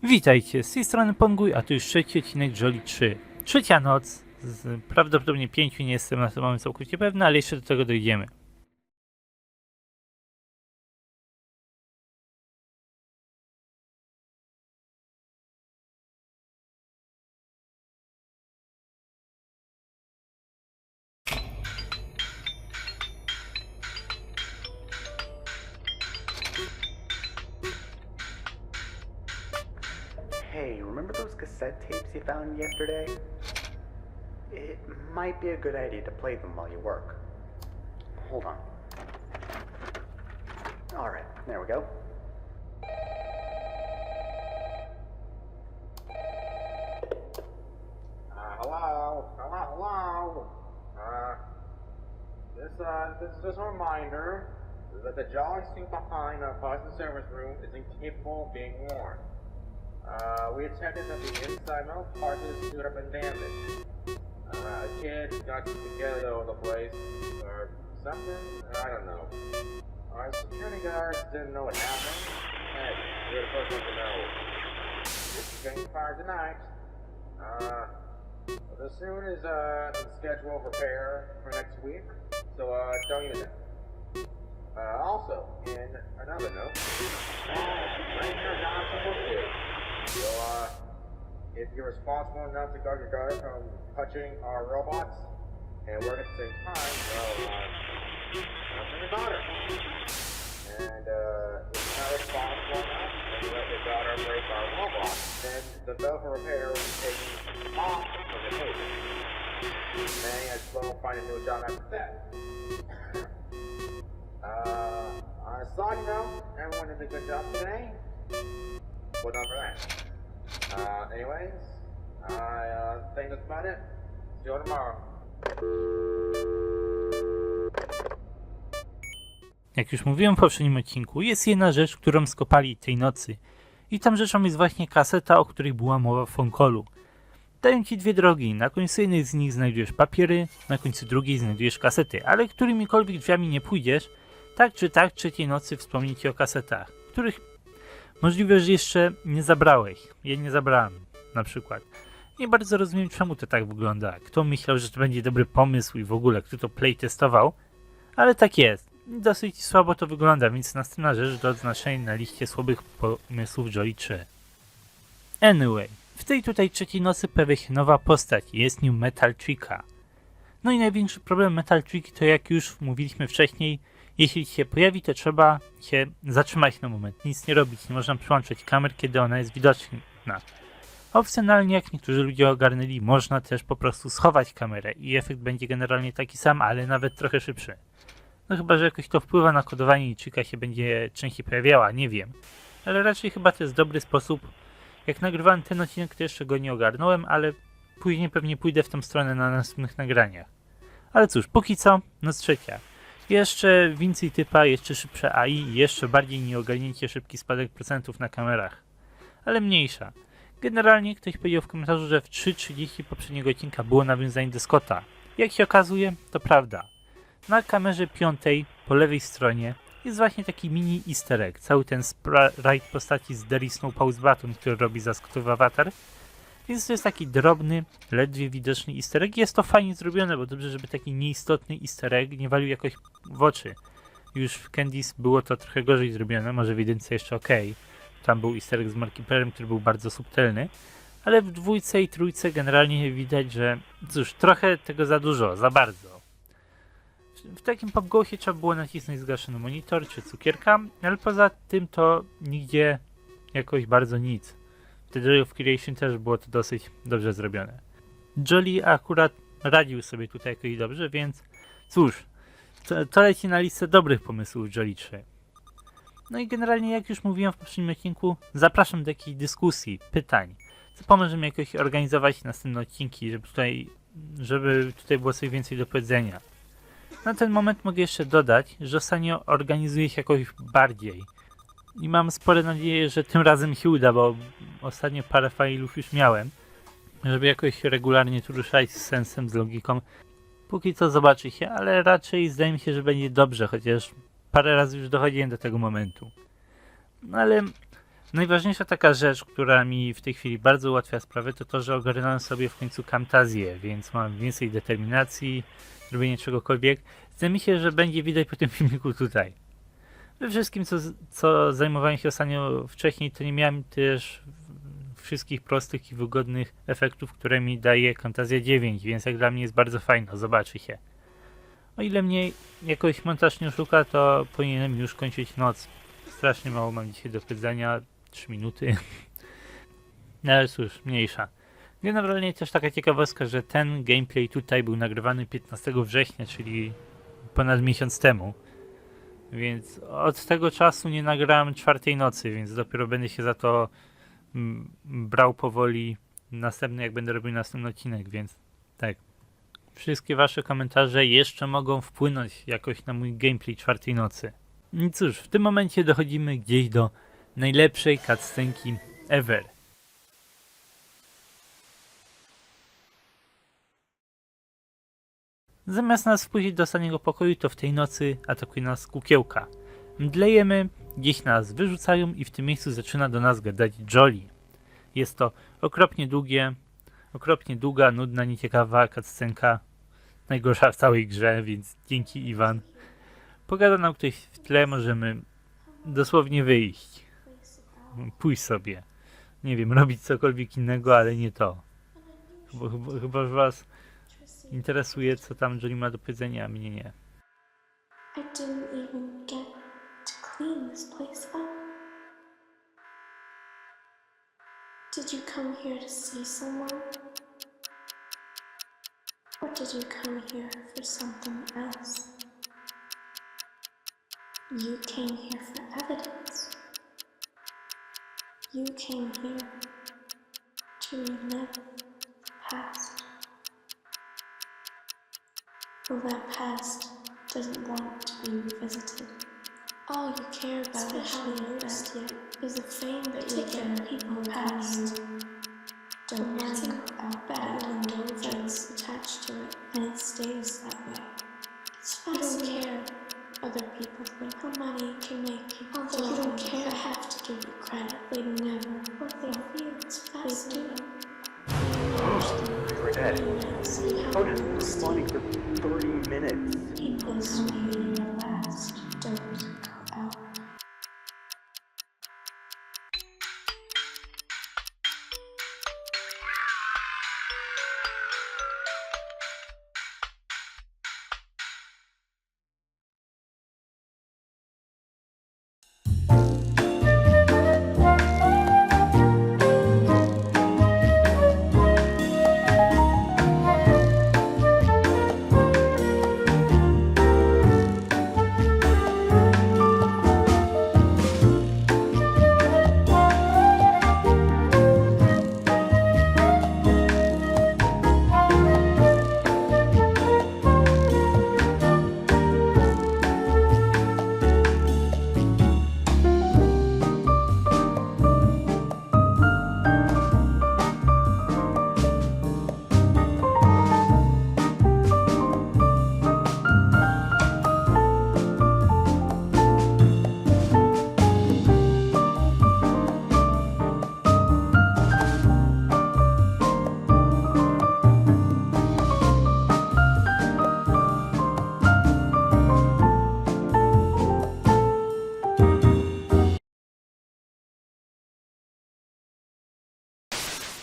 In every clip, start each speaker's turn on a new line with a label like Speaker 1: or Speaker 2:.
Speaker 1: Witajcie, z tej strony Ponguj, a to już trzeci odcinek Jolie 3. Trzecia noc, z prawdopodobnie 5, nie jestem na tym moment całkowicie pewny, ale jeszcze do tego dojdziemy.
Speaker 2: Hey, remember those cassette tapes you found yesterday? It might be a good idea to play them while you work. Hold on. Alright, there we go.
Speaker 3: Hello. This is just a reminder that the joystick behind the Boston server's room is incapable of being worn. We attempted that the inside metal parts of the suit have been damaged. A kid got together over the place, or something? I don't know. Our security guards didn't know what happened. Hey, you're the first one to know. This is getting fired tonight. The suit is in schedule of repair for next week, so don't even know. Also, in another note, Ranger Johnson will do. So, if you're responsible enough to guard your daughter from touching our robots and work at the same time, well, touching your daughter. And, if you're not responsible enough and you let your daughter break our robots, then the bill for repair will be taken off of the table. Then you have to go find a new job after that. On a side note, everyone did a good job today. Well done for that. Anyways, I think that's about it. See you tomorrow.
Speaker 1: Jak już mówiłem w poprzednim odcinku, jest jedna rzecz, którą skopali tej nocy. I tą rzeczą jest właśnie kaseta, o której była mowa w phone callu. Dają ci dwie drogi, na końcu jednej z nich znajdujesz papiery, na końcu drugiej znajdujesz kasety, ale którymikolwiek drzwiami nie pójdziesz, tak czy tak trzeciej nocy wspomni ci o kasetach, których możliwe, że jeszcze nie zabrałeś. Ja nie zabrałem, na przykład. Nie bardzo rozumiem, czemu to tak wygląda. Kto myślał, że to będzie dobry pomysł i w ogóle, kto to playtestował, ale tak jest. Dosyć słabo to wygląda, więc następna rzecz do odznaczenia na liście słabych pomysłów Jolie 3. Anyway, w tej tutaj trzeciej nocy pojawia się nowa postać, jest nim Metal Tricka. No i największy problem Metal Tricki to, jak już mówiliśmy wcześniej, jeśli się pojawi, to trzeba się zatrzymać na moment, nic nie robić, nie można przyłączać kamer, kiedy ona jest widoczna. Opcjonalnie, jak niektórzy ludzie ogarnęli, można też po prostu schować kamerę i efekt będzie generalnie taki sam, ale nawet trochę szybszy. No chyba, że jakoś to wpływa na kodowanie i Tricka się będzie częściej pojawiała, nie wiem. Ale raczej chyba to jest dobry sposób. Jak nagrywałem ten odcinek, to jeszcze go nie ogarnąłem, ale później pewnie pójdę w tą stronę na następnych nagraniach. Ale cóż, póki co, noc trzecia. Jeszcze więcej typa, jeszcze szybsze AI, jeszcze bardziej nieogarnięcie szybki spadek procentów na kamerach. Ale mniejsza. Generalnie ktoś powiedział w komentarzu, że w 3:30 poprzedniego odcinka było nawiązanie do Scotta. Jak się okazuje, to prawda. Na kamerze 5 po lewej stronie jest właśnie taki mini easter egg. Cały ten sprite postaci z Derry Snowpause Baton, który robi za Scottowy awatar. Więc to jest taki drobny, ledwie widoczny easter egg. Jest to fajnie zrobione, bo dobrze, żeby taki nieistotny easter egg nie walił jakoś w oczy. Już w Candice było to trochę gorzej zrobione, może w jedynce jeszcze ok. Tam był easter egg z Markiplierem, który był bardzo subtelny. Ale w dwójce i trójce generalnie widać, że cóż, trochę tego za dużo, za bardzo. W takim popgłosie trzeba było nacisnąć zgaszony monitor czy cukierka, ale poza tym to nigdzie jakoś bardzo nic. W The Joy of Creation też było to dosyć dobrze zrobione. Jolie akurat radził sobie tutaj jakoś dobrze, więc cóż, to leci na listę dobrych pomysłów Jolie 3. No i generalnie, jak już mówiłem w poprzednim odcinku, zapraszam do jakiejś dyskusji, pytań, co pomoże mi jakoś organizować następne odcinki, żeby tutaj było coś więcej do powiedzenia. Na ten moment mogę jeszcze dodać, że ostatnio organizuję się jakoś bardziej. I mam spore nadzieję, że tym razem się uda, bo ostatnio parę failów już miałem. Żeby jakoś regularnie tu ruszać z sensem, z logiką. Póki co zobaczy się, ale raczej zdaje mi się, że będzie dobrze, chociaż parę razy już dochodziłem do tego momentu. No ale Najważniejsza taka rzecz, która mi w tej chwili bardzo ułatwia sprawę, to to, że ogarnąłem sobie w końcu Camtasię, więc mam więcej determinacji, robienie czegokolwiek. Zdaje mi się, że będzie widać po tym filmiku tutaj. We wszystkim, co zajmowałem się ostatnio wcześniej, to nie miałem też wszystkich prostych i wygodnych efektów, które mi daje Camtasia 9, więc jak dla mnie jest bardzo fajna, zobaczy się. O ile mnie jakoś montaż nie oszuka, to powinienem już kończyć noc. Strasznie mało mam dzisiaj do powiedzenia, 3 minuty. No ale cóż, mniejsza. Generalnie też taka ciekawostka, że ten gameplay tutaj był nagrywany 15 września, czyli ponad miesiąc temu. Więc od tego czasu nie nagrałem 4 nocy, więc dopiero będę się za to brał powoli następny, jak będę robił następny odcinek, więc tak. Wszystkie wasze komentarze jeszcze mogą wpłynąć jakoś na mój gameplay 4 nocy. I cóż, w tym momencie dochodzimy gdzieś do najlepszej cutscenki ever. Zamiast nas wpuścić do ostatniego pokoju, to w tej nocy atakuje nas kukiełka. Mdlejemy, gdzieś nas wyrzucają i w tym miejscu zaczyna do nas gadać Jolly. Jest to okropnie długa, nudna, nieciekawa cutscenka. Najgorsza w całej grze, więc dzięki Iwan. Pogada nam ktoś w tle, możemy dosłownie wyjść. Pójść sobie. Nie wiem, robić cokolwiek innego, ale nie to. Chyba że was interesuje, co tam Jolly ma do powiedzenia, a mnie nie.
Speaker 4: I didn't even get to clean this place up. Did you come here to see someone? Or did you come here for something else? You came here for evidence. You came here to relive the past. Well, that past doesn't want to be revisited. All you care about, especially that yet, is the fame that you get people past. Don't worry about bad that's attached to it, and it stays that way. It's fascinating. You don't care other people think how money can make people. Although you don't care, I have to give you credit. They never what they feel. It's fascinating.
Speaker 2: We're dead. How did you responding for 30 minutes?
Speaker 4: People swaying in your past don't go out.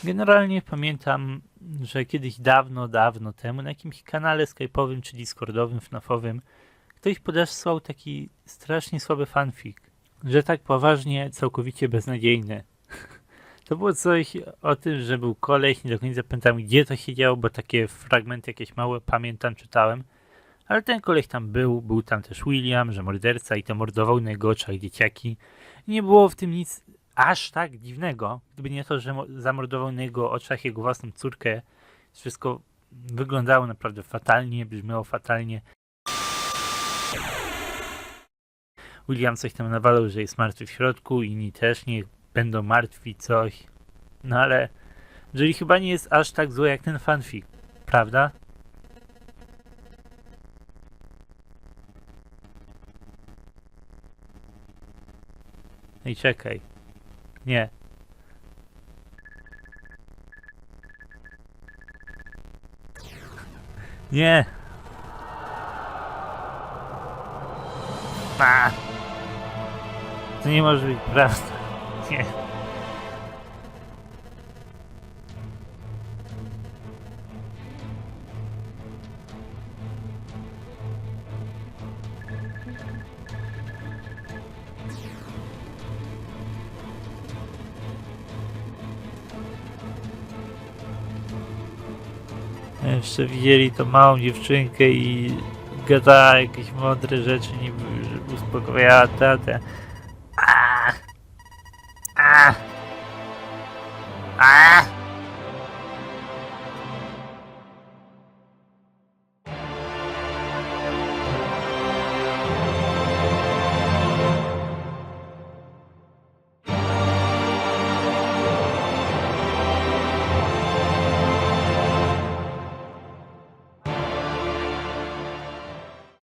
Speaker 1: Generalnie pamiętam, że kiedyś dawno temu na jakimś kanale skype'owym czy discordowym, FNAF-owym ktoś podesłał taki strasznie słaby fanfic, że tak poważnie całkowicie beznadziejny. To było coś o tym, że był koleś, nie do końca pamiętam gdzie to się działo, bo takie fragmenty jakieś małe pamiętam, czytałem, ale ten koleś tam był tam też William, że morderca i to mordował na jego oczach dzieciaki. Nie było w tym nic aż tak dziwnego, gdyby nie to, że zamordował na jego oczach jego własną córkę. Wszystko wyglądało naprawdę fatalnie, brzmiało fatalnie. William coś tam nawalał, że jest martwy w środku, inni też niech będą martwi, coś. No ale Jolie chyba nie jest aż tak zła jak ten fanfic, prawda? No i czekaj. Nie. Nie. A. To nie może być prawda. Nie. Jeszcze widzieli tą małą dziewczynkę i gadała jakieś mądre rzeczy, niby żeby uspokajała tatę.